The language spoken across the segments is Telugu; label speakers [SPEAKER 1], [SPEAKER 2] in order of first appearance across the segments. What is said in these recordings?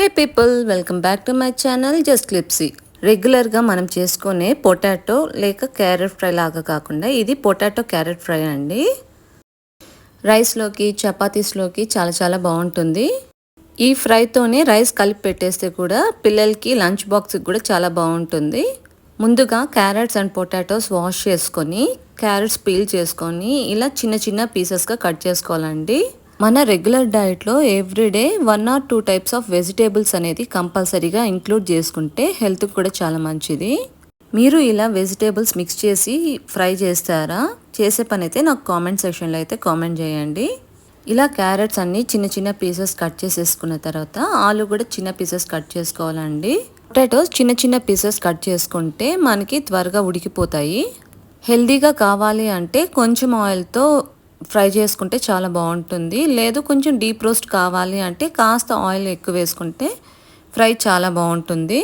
[SPEAKER 1] Hey people, welcome back to my channel just క్లిప్సీ. రెగ్యులర్గా మనం చేసుకునే పొటాటో లేక క్యారెట్ ఫ్రై లాగా కాకుండా ఇది పొటాటో క్యారెట్ ఫ్రై అండి. రైస్లోకి చపాతీస్లోకి చాలా చాలా బాగుంటుంది. ఈ ఫ్రైతోనే రైస్ కలిపి పెట్టేస్తే కూడా పిల్లలకి లంచ్ బాక్స్కి కూడా చాలా బాగుంటుంది. ముందుగా క్యారెట్స్ అండ్ పొటాటోస్ వాష్ చేసుకొని క్యారెట్స్ పీల్ చేసుకొని ఇలా చిన్న చిన్న పీసెస్గా కట్ చేసుకోవాలండి. మన రెగ్యులర్ డైట్లో everyday 1 or 2 types of vegetables అనేది కంపల్సరీగా ఇంక్లూడ్ చేసుకుంటే హెల్త్కి కూడా చాలా మంచిది. మీరు ఇలా వెజిటేబుల్స్ మిక్స్ చేసి ఫ్రై చేస్తారా? చేసే పని అయితే నాకు కామెంట్ సెక్షన్లో అయితే కామెంట్ చేయండి. ఇలా క్యారెట్స్ అన్నీ చిన్న చిన్న పీసెస్ కట్ చేసేసుకున్న తర్వాత ఆలు కూడా చిన్న పీసెస్ కట్ చేసుకోవాలండి. పొటాటోస్ చిన్న చిన్న పీసెస్ కట్ చేసుకుంటే మనకి త్వరగా ఉడికిపోతాయి. హెల్తీగా కావాలి అంటే కొంచెం ఆయిల్తో ఫ్రై చేసుకుంటే చాలా బాగుంటుంది. లేదు కొంచెం డీప్ రోస్ట్ కావాలి అంటే కాస్త ఆయిల్ ఎక్కువ వేసుకుంటే ఫ్రై చాలా బాగుంటుంది.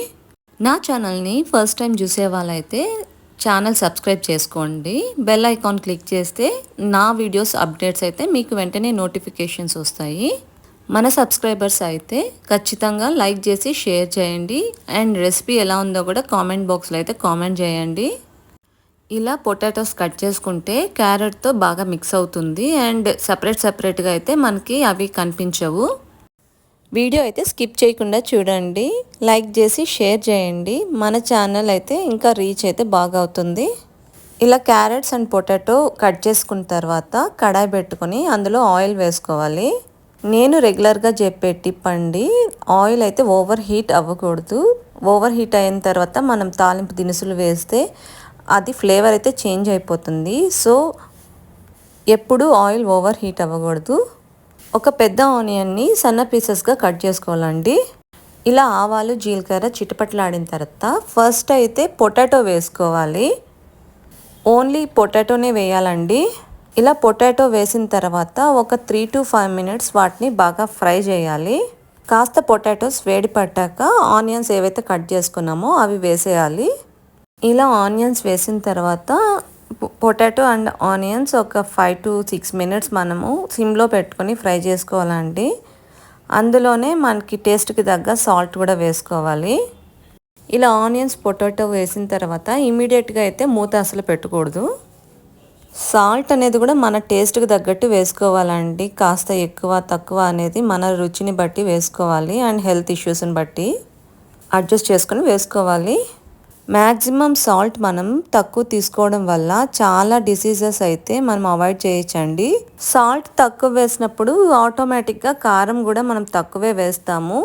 [SPEAKER 1] నా ఛానల్ని ఫస్ట్ టైం చూసే వాళ్ళైతే ఛానల్ సబ్స్క్రైబ్ చేసుకోండి. బెల్ ఐకాన్ క్లిక్ చేస్తే నా వీడియోస్ అప్డేట్స్ అయితే మీకు వెంటనే నోటిఫికేషన్స్ వస్తాయి. మన సబ్స్క్రైబర్స్ అయితే ఖచ్చితంగా లైక్ చేసి షేర్ చేయండి. అండ్ రెసిపీ ఎలా ఉందో కూడా కామెంట్ బాక్స్లో అయితే కామెంట్ చేయండి. ఇలా పొటాటోస్ కట్ చేసుకుంటే క్యారెట్తో బాగా మిక్స్ అవుతుంది అండ్ సపరేట్గా అయితే మనకి అవి కనిపించవు. వీడియో అయితే స్కిప్ చేయకుండా చూడండి, లైక్ చేసి షేర్ చేయండి. మన ఛానల్ అయితే ఇంకా రీచ్ అయితే బాగా అవుతుంది. ఇలా క్యారెట్స్ అండ్ పొటాటో కట్ చేసుకున్న తర్వాత కడాయి పెట్టుకొని అందులో ఆయిల్ వేసుకోవాలి. నేను రెగ్యులర్గా చెప్పే టిప్ అండి, ఆయిల్ అయితే ఓవర్ హీట్ అవ్వకూడదు. ఓవర్ హీట్ అయిన తర్వాత మనం తాలింపు దినుసులు వేస్తే అది ఫ్లేవర్ అయితే చేంజ్ అయిపోతుంది. సో ఎప్పుడు ఆయిల్ ఓవర్ హీట్ అవ్వకూడదు. ఒక పెద్ద ఆనియన్ని సన్న పీసెస్గా కట్ చేసుకోవాలండి. ఇలా ఆవాలు జీలకర్ర చిటపట్లాడిన తర్వాత ఫస్ట్ అయితే పొటాటో వేసుకోవాలి. ఓన్లీ పొటాటోనే వేయాలండి. ఇలా పొటాటో వేసిన తర్వాత ఒక 3 to 5 minutes వాటిని బాగా ఫ్రై చేయాలి. కాస్త పొటాటోస్ వేడి పట్టాక ఆనియన్స్ ఏవైతే కట్ చేసుకున్నామో అవి వేసేయాలి. ఇలా ఆనియన్స్ వేసిన తర్వాత పొటాటో అండ్ ఆనియన్స్ ఒక 5 to 6 minutes మనము సిమ్లో పెట్టుకొని ఫ్రై చేసుకోవాలండి. అందులోనే మనకి టేస్ట్కి తగ్గ సాల్ట్ కూడా వేసుకోవాలి. ఇలా ఆనియన్స్ పొటాటో వేసిన తర్వాత ఇమీడియట్గా అయితే మూత అసలు పెట్టకూడదు. సాల్ట్ అనేది కూడా మన టేస్ట్కి తగ్గట్టు వేసుకోవాలండి. కాస్త ఎక్కువ తక్కువ అనేది మన రుచిని బట్టి వేసుకోవాలి అండ్ హెల్త్ ఇష్యూస్ని బట్టి అడ్జస్ట్ చేసుకొని వేసుకోవాలి. మ్యాక్సిమం సాల్ట్ మనం తక్కువ తీసుకోవడం వల్ల చాలా డిసీజెస్ అయితే మనం అవాయిడ్ చేయొచ్చండి. సాల్ట్ తక్కువ వేసినప్పుడు ఆటోమేటిక్గా కారం కూడా మనం తక్కువే వేస్తాము.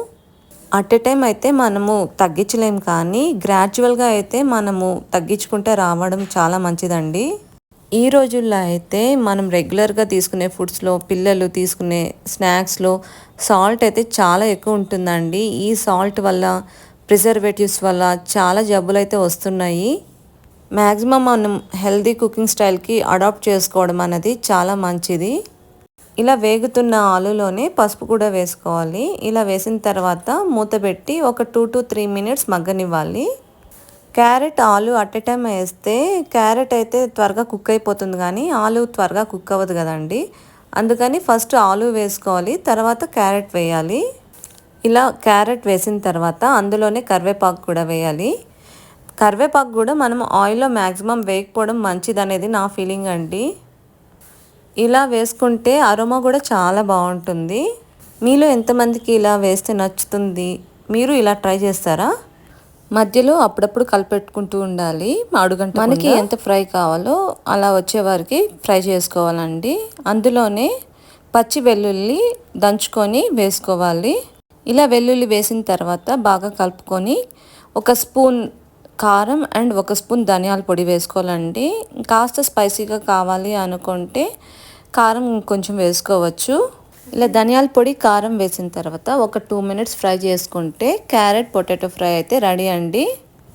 [SPEAKER 1] అట్ ఎ టైం అయితే మనము తగ్గించలేము, కానీ గ్రాడ్యువల్గా అయితే మనము తగ్గించుకుంటే రావడం చాలా మంచిదండి. ఈ రోజుల్లో అయితే మనం రెగ్యులర్గా తీసుకునే ఫుడ్స్లో, పిల్లలు తీసుకునే స్నాక్స్లో సాల్ట్ అయితే చాలా ఎక్కువ ఉంటుందండి. ఈ సాల్ట్ వల్ల, ప్రిజర్వేటివ్స్ వల్ల చాలా జబ్బులు అయితే వస్తున్నాయి. మ్యాక్సిమం మనం హెల్తీ కుకింగ్ స్టైల్కి అడాప్ట్ చేసుకోవడం అనేది చాలా మంచిది. ఇలా వేగుతున్న ఆలులోనే పసుపు కూడా వేసుకోవాలి. ఇలా వేసిన తర్వాత మూత పెట్టి ఒక 2 to 3 minutes మగ్గనివ్వాలి. క్యారెట్ ఆలు అట్ ఎ టైం వేస్తే క్యారెట్ అయితే త్వరగా కుక్ అయిపోతుంది, కానీ ఆలు త్వరగా కుక్ అవ్వదు కదండి. అందుకని ఫస్ట్ ఆలు వేసుకోవాలి, తర్వాత క్యారెట్ వేయాలి. ఇలా క్యారెట్ వేసిన తర్వాత అందులోనే కరివేపాకు కూడా వేయాలి. కరివేపాకు కూడా మనం ఆయిల్లో మ్యాక్సిమం వేయకపోవడం మంచిది అనేది నా ఫీలింగ్ అండి. ఇలా వేసుకుంటే అరోమా కూడా చాలా బాగుంటుంది. మీలో ఎంతమందికి ఇలా వేస్తే నచ్చుతుంది? మీరు ఇలా ట్రై చేస్తారా? మధ్యలో అప్పుడప్పుడు కలిపెట్టుకుంటూ ఉండాలి. అడుగంట మనకి ఎంత ఫ్రై కావాలో అలా వచ్చే వారికి ఫ్రై చేసుకోవాలండి. అందులోనే పచ్చి వెల్లుల్లి దంచుకొని వేసుకోవాలి. ఇలా వెల్లుల్లి వేసిన తర్వాత బాగా కలుపుకొని 1 స్పూన్ కారం అండ్ 1 స్పూన్ ధనియాల పొడి వేసుకోవాలండి. కాస్త స్పైసీగా కావాలి అనుకుంటే కారం కొంచెం వేసుకోవచ్చు. ఇలా ధనియాల పొడి, కారం వేసిన తర్వాత ఒక 2 minutes ఫ్రై చేసుకుంటే క్యారెట్ పొటాటో ఫ్రై అయితే రెడీ అండి.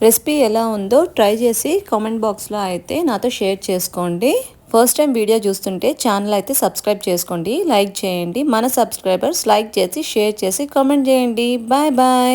[SPEAKER 1] రెసిపీ ఎలా ఉందో ట్రై చేసి కామెంట్ బాక్స్లో అయితే నాతో షేర్ చేసుకోండి. ఫస్ట్ టైం వీడియో చూస్తుంటే ఛానల్ అయితే సబ్స్క్రైబ్ చేసుకోండి, లైక్ చేయండి. మన సబ్స్క్రైబర్స్ లైక్ చేసి షేర్ చేసి కామెంట్ చేయండి. Bye bye.